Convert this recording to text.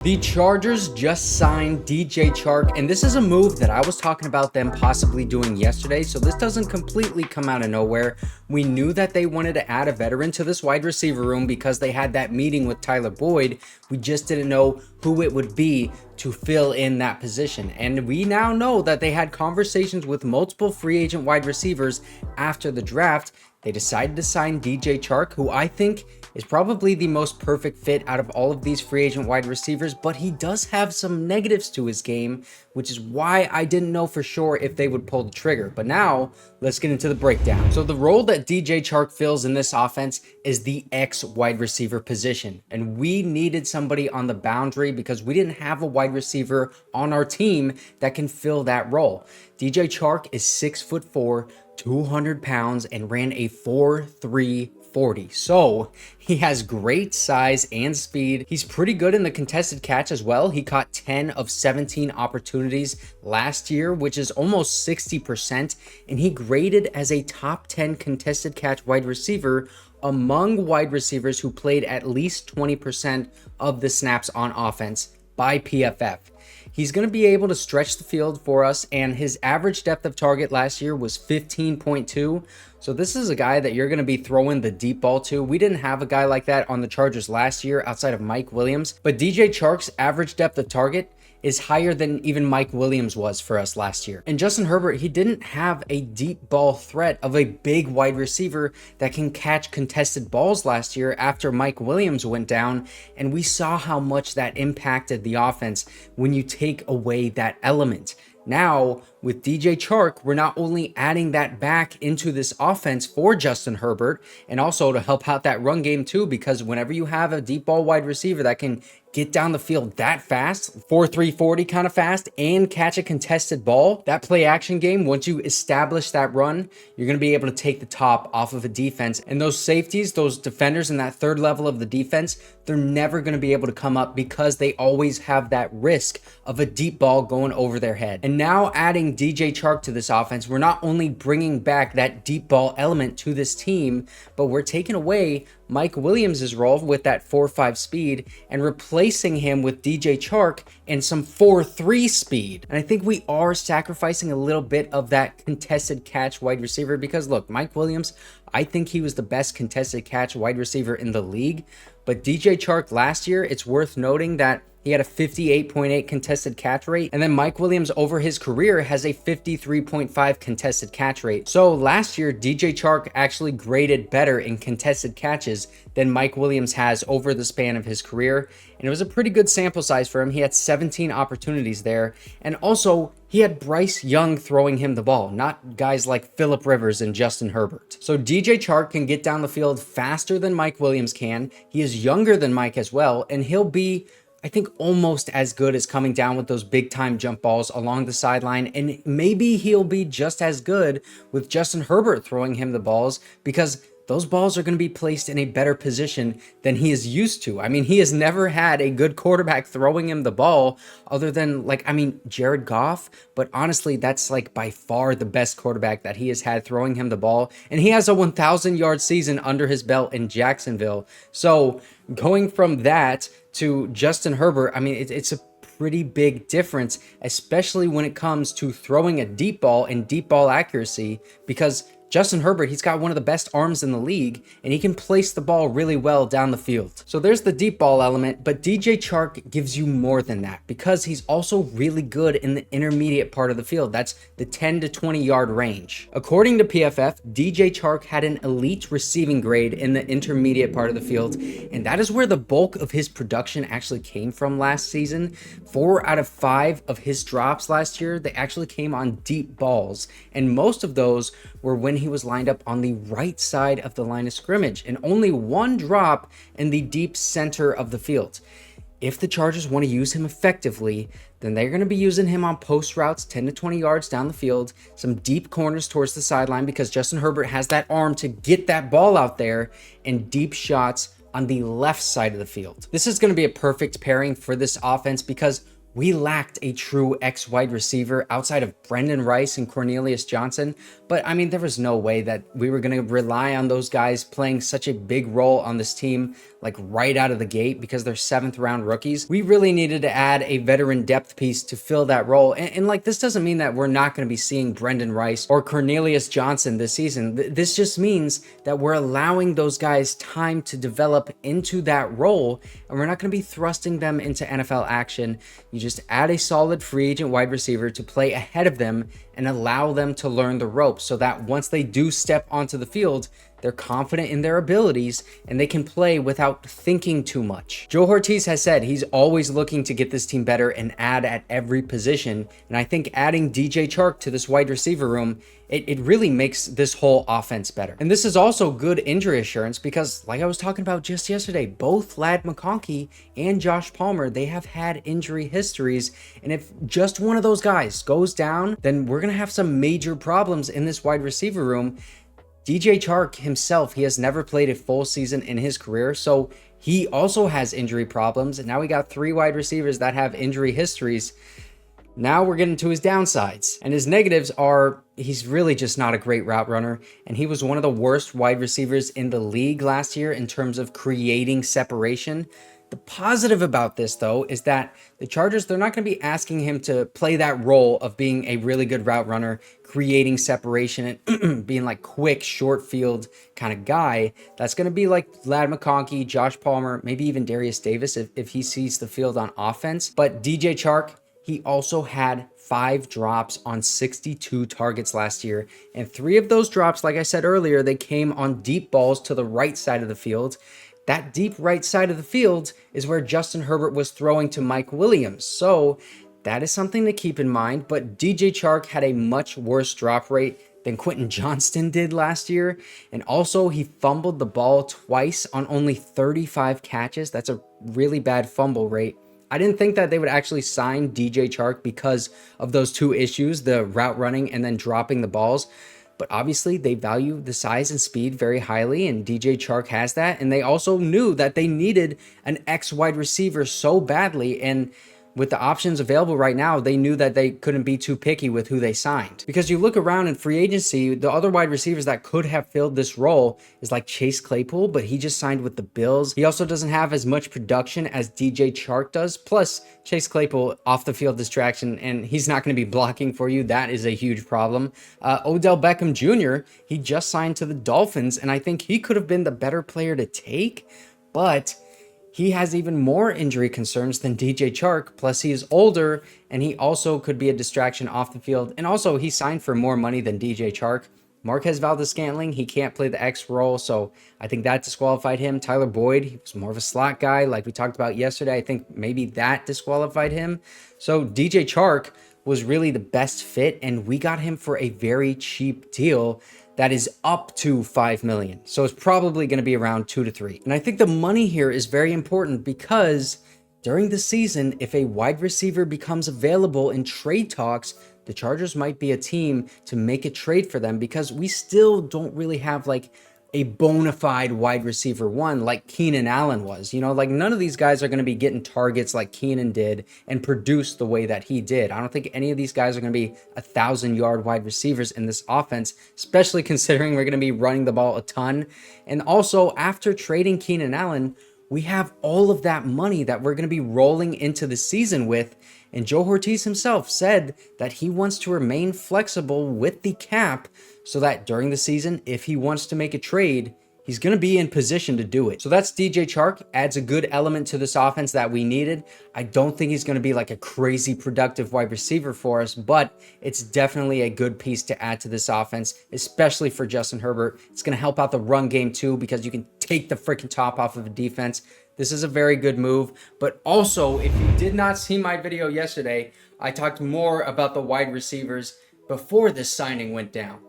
The Chargers just signed DJ Chark, and this is a move that I was talking about them possibly doing yesterday, so this doesn't completely come out of nowhere. We knew that they wanted to add a veteran to this wide receiver room because they had that meeting with Tyler Boyd. We just didn't know who it would be to fill in that position, and we now know that they had conversations with multiple free agent wide receivers after the draft. They decided to sign DJ Chark, who I think is probably the most perfect fit out of all of these free agent wide receivers, but he does have some negatives to his game, which is why I didn't know for sure if they would pull the trigger. But now, let's get into the breakdown. So the role that DJ Chark fills in this offense is the X wide receiver position, and we needed somebody on the boundary because we didn't have a wide receiver on our team that can fill that role. DJ Chark is 6'4", 200 pounds, and ran a 4.3 40. So he has great size and speed. He's pretty good in the contested catch as well. He caught 10 of 17 opportunities last year, which is almost 60%. And he graded as a top 10 contested catch wide receiver among wide receivers who played at least 20% of the snaps on offense by PFF. He's going to be able to stretch the field for us, and his average depth of target last year was 15.2. So this is a guy that you're going to be throwing the deep ball to. We didn't have a guy like that on the Chargers last year outside of Mike Williams, but DJ Chark's average depth of target is higher than even Mike Williams was for us last year. And Justin Herbert, he didn't have a deep ball threat of a big wide receiver that can catch contested balls last year after Mike Williams went down, and we saw how much that impacted the offense when you take away that element. Now, with DJ Chark, we're not only adding that back into this offense for Justin Herbert and also to help out that run game too, because whenever you have a deep ball wide receiver that can get down the field that fast, 4.3 40 kind of fast, and catch a contested ball, that play action game, once you establish that run, you're going to be able to take the top off of a defense. And those safeties, those defenders in that third level of the defense, they're never going to be able to come up because they always have that risk of a deep ball going over their head. And now adding DJ Chark to this offense, we're not only bringing back that deep ball element to this team, but we're taking away Mike Williams' role with that 4.5 speed and replacing him with DJ Chark and some 4.3 speed. And I think we are sacrificing a little bit of that contested catch wide receiver because look, Mike Williams, I think he was the best contested catch wide receiver in the league. But DJ Chark last year, it's worth noting that he had a 58.8 contested catch rate, and then Mike Williams over his career has a 53.5 contested catch rate. So last year, DJ Chark actually graded better in contested catches than Mike Williams has over the span of his career, and it was a pretty good sample size for him. He had 17 opportunities there, and also he had Bryce Young throwing him the ball, not guys like Philip Rivers and Justin Herbert. So DJ Chark can get down the field faster than Mike Williams can. He is younger than Mike as well, and he'll be, I think, almost as good as coming down with those big time jump balls along the sideline. And maybe he'll be just as good with Justin Herbert throwing him the balls because those balls are going to be placed in a better position than he is used to. I mean, he has never had a good quarterback throwing him the ball other than Jared Goff. But honestly, that's by far the best quarterback that he has had throwing him the ball. And he has a 1,000-yard season under his belt in Jacksonville. So going from that to Justin Herbert, I mean, it's a pretty big difference, especially when it comes to throwing a deep ball and deep ball accuracy, because Justin Herbert, he's got one of the best arms in the league, and he can place the ball really well down the field. So there's the deep ball element, but DJ Chark gives you more than that because he's also really good in the intermediate part of the field. That's the 10 to 20 yard range. According to PFF, DJ Chark had an elite receiving grade in the intermediate part of the field, and that is where the bulk of his production actually came from last season. 4 out of 5 of his drops last year, they actually came on deep balls, and most of those were when he was lined up on the right side of the line of scrimmage, and only 1 drop in the deep center of the field. If the Chargers want to use him effectively, then they're going to be using him on post routes 10 to 20 yards down the field, some deep corners towards the sideline because Justin Herbert has that arm to get that ball out there, and deep shots on the left side of the field. This is going to be a perfect pairing for this offense because We lacked a true X wide receiver outside of Brendan Rice and Cornelius Johnson, but I mean, there was no way that we were going to rely on those guys playing such a big role on this team, like right out of the gate, because they're 7th-round rookies. We really needed to add a veteran depth piece to fill that role. And like, this doesn't mean that we're not going to be seeing Brendan Rice or Cornelius Johnson this season. This just means that we're allowing those guys time to develop into that role, and we're not going to be thrusting them into NFL action. You just add a solid free agent wide receiver to play ahead of them and allow them to learn the ropes so that once they do step onto the field, they're confident in their abilities and they can play without thinking too much. Joe Hortiz has said he's always looking to get this team better and add at every position. And I think adding DJ Chark to this wide receiver room, it really makes this whole offense better. And this is also good injury assurance because, like I was talking about just yesterday, both Ladd McConkey and Josh Palmer, they have had injury histories. And if just one of those guys goes down, then we're going to have some major problems in this wide receiver room. DJ Chark himself, he has never played a full season in his career, so he also has injury problems. And now we got 3 wide receivers that have injury histories. Now we're getting to his downsides. And his negatives are he's really just not a great route runner. And he was one of the worst wide receivers in the league last year in terms of creating separation. The positive about this, though, is that the Chargers, they're not going to be asking him to play that role of being a really good route runner, creating separation and being like quick, short field kind of guy. That's going to be like Ladd McConkey, Josh Palmer, maybe even Darius Davis if he sees the field on offense. But DJ Chark, he also had 5 drops on 62 targets last year. And 3 of those drops, like I said earlier, they came on deep balls to the right side of the field. That deep right side of the field is where Justin Herbert was throwing to Mike Williams. So that is something to keep in mind. But DJ Chark had a much worse drop rate than Quentin Johnston did last year. And also he fumbled the ball twice on only 35 catches. That's a really bad fumble rate. I didn't think that they would actually sign DJ Chark because of those 2 issues, the route running and then dropping the balls. But obviously they value the size and speed very highly, and DJ Chark has that. And they also knew that they needed an X wide receiver so badly. And with the options available right now, they knew that they couldn't be too picky with who they signed. Because you look around in free agency, the other wide receivers that could have filled this role is like Chase Claypool, but he just signed with the Bills. He also doesn't have as much production as DJ Chark does. Plus, Chase Claypool, off the field distraction, and he's not going to be blocking for you. That is a huge problem. Odell Beckham Jr., he just signed to the Dolphins, and I think he could have been the better player to take, but he has even more injury concerns than DJ Chark, plus he is older, and he also could be a distraction off the field. And also, he signed for more money than DJ Chark. Marquez Valdes-Scantling, he can't play the X role, so I think that disqualified him. Tyler Boyd, he was more of a slot guy, like we talked about yesterday. I think maybe that disqualified him. So DJ Chark was really the best fit, and we got him for a very cheap deal that is up to $5 million. So it's probably going to be around 2 to 3. And I think the money here is very important because during the season, if a wide receiver becomes available in trade talks, the Chargers might be a team to make a trade for them because we still don't really have like a bona fide wide receiver one like Keenan Allen was. You know, like none of these guys are going to be getting targets like Keenan did and produce the way that he did. I don't think any of these guys are going to be 1,000-yard wide receivers in this offense, especially considering we're going to be running the ball a ton. And also, after trading Keenan Allen, we have all of that money that we're going to be rolling into the season with. And Joe Hortiz himself said that he wants to remain flexible with the cap so that during the season, if he wants to make a trade, he's going to be in position to do it. So that's DJ Chark. Adds a good element to this offense that we needed. I don't think he's going to be like a crazy productive wide receiver for us, but it's definitely a good piece to add to this offense, especially for Justin Herbert. It's going to help out the run game too because you can take the freaking top off of a defense. This is a very good move. But also, if you did not see my video yesterday, I talked more about the wide receivers before this signing went down.